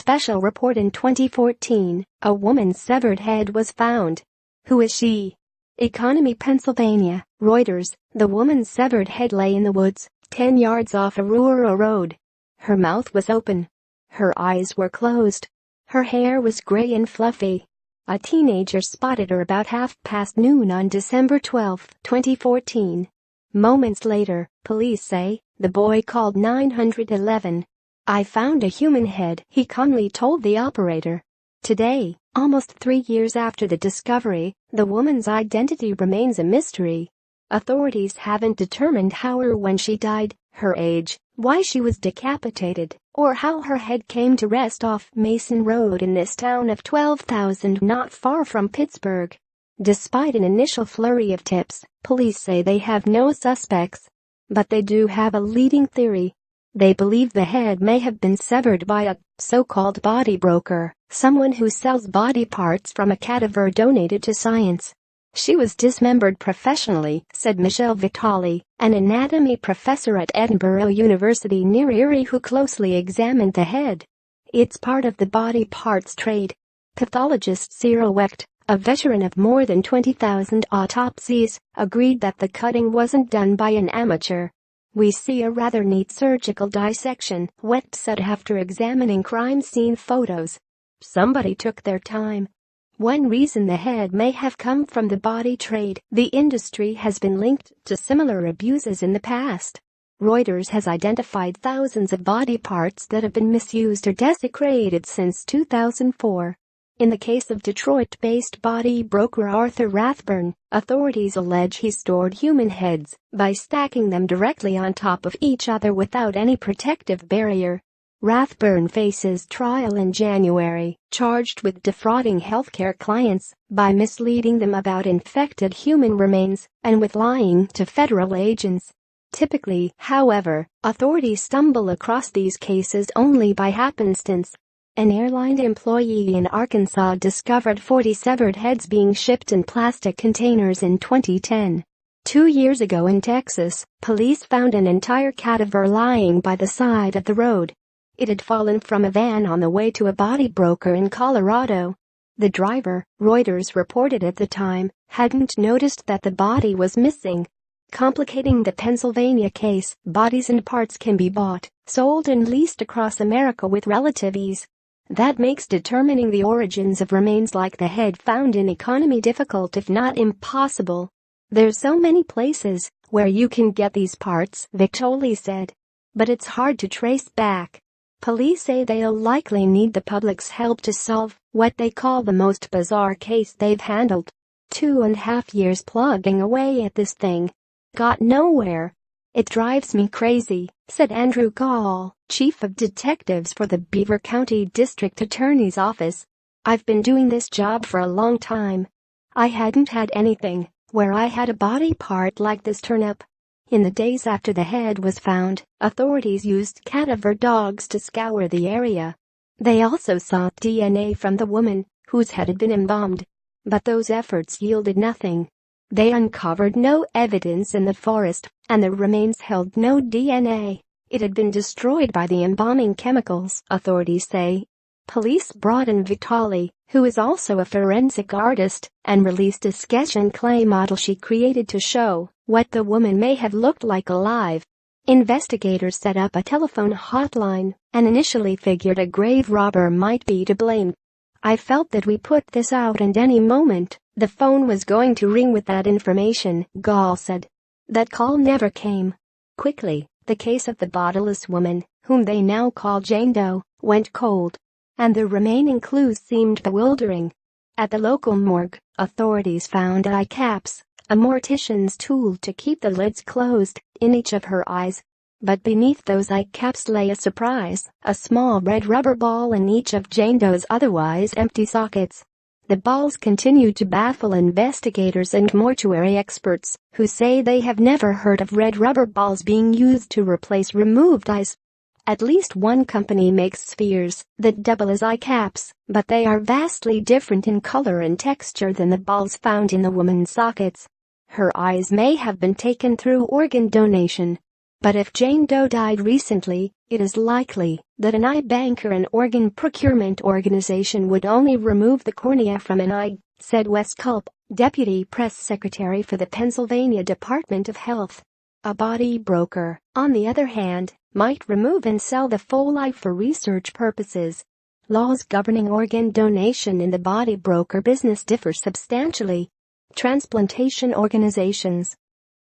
special report in 2014, a woman's severed head was found. Who is she? Economy, Pennsylvania, Reuters. The woman's severed head lay in the woods, 10 yards off Aurora Road. Her mouth was open. Her eyes were closed. Her hair was gray and fluffy. A teenager spotted her about noon on December 12, 2014. Moments later, police say, the boy called 911. "I found a human head," he calmly told the operator. Today, almost 3 years after the discovery, the woman's identity remains a mystery. Authorities haven't determined how or when she died, her age, why she was decapitated, or how her head came to rest off Mason Road in this town of 12,000 not far from Pittsburgh. Despite an initial flurry of tips, police say they have no suspects. But they do have a leading theory. They believe the head may have been severed by a so-called body broker, someone who sells body parts from a cadaver donated to science. "She was dismembered professionally," said Michelle Vitale, an anatomy professor at Edinburgh University near Erie who closely examined the head. "It's part of the body parts trade." Pathologist Cyril Wecht, a veteran of more than 20,000 autopsies, agreed that the cutting wasn't done by an amateur. "We see a rather neat surgical dissection," Wecht said after examining crime scene photos. "Somebody took their time." One reason the head may have come from the body trade, the industry has been linked to similar abuses in the past. Reuters has identified thousands of body parts that have been misused or desecrated since 2004. In the case of Detroit-based body broker Arthur Rathburn, authorities allege he stored human heads by stacking them directly on top of each other without any protective barrier. Rathburn faces trial in January, charged with defrauding healthcare clients by misleading them about infected human remains and with lying to federal agents. Typically, however, authorities stumble across these cases only by happenstance. An airline employee in Arkansas discovered 40 severed heads being shipped in plastic containers in 2010. 2 years ago in Texas, police found an entire cadaver lying by the side of the road. It had fallen from a van on the way to a body broker in Colorado. The driver, Reuters reported at the time, hadn't noticed that the body was missing. Complicating the Pennsylvania case, bodies and parts can be bought, sold and leased across America with relative ease. That makes determining the origins of remains like the head found in Economy difficult if not impossible. "There's so many places where you can get these parts," Vitale said. "But it's hard to trace back." Police say they'll likely need the public's help to solve what they call the most bizarre case they've handled. 2.5 years plugging away at this thing. Got nowhere. "It drives me crazy," said Andrew Gall, chief of detectives for the Beaver County District Attorney's Office. "I've been doing this job for a long time. I hadn't had anything where I had a body part like this turn up." In the days after the head was found, authorities used cadaver dogs to scour the area. They also sought DNA from the woman, whose head had been embalmed. But those efforts yielded nothing. They uncovered no evidence in the forest, and the remains held no DNA. It had been destroyed by the embalming chemicals, authorities say. Police brought in Vitale, who is also a forensic artist, and released a sketch and clay model she created to show what the woman may have looked like alive. Investigators set up a telephone hotline and initially figured a grave robber might be to blame. "I felt that we put this out and any moment, the phone was going to ring with that information," Gall said. That call never came. Quickly, the case of the bodiless woman, whom they now call Jane Doe, went cold. And the remaining clues seemed bewildering. At the local morgue, authorities found eye caps, a mortician's tool to keep the lids closed, in each of her eyes. But beneath those eye caps lay a surprise, a small red rubber ball in each of Jane Doe's otherwise empty sockets. The balls continued to baffle investigators and mortuary experts, who say they have never heard of red rubber balls being used to replace removed eyes. At least one company makes spheres that double as eye caps, but they are vastly different in color and texture than the balls found in the woman's sockets. Her eyes may have been taken through organ donation. But if Jane Doe died recently, it is likely that an eye bank or an organ procurement organization would only remove the cornea from an eye, said Wes Culp, deputy press secretary for the Pennsylvania Department of Health. A body broker, on the other hand, might remove and sell the full eye for research purposes. Laws governing organ donation in the body broker business differ substantially. Transplantation organizations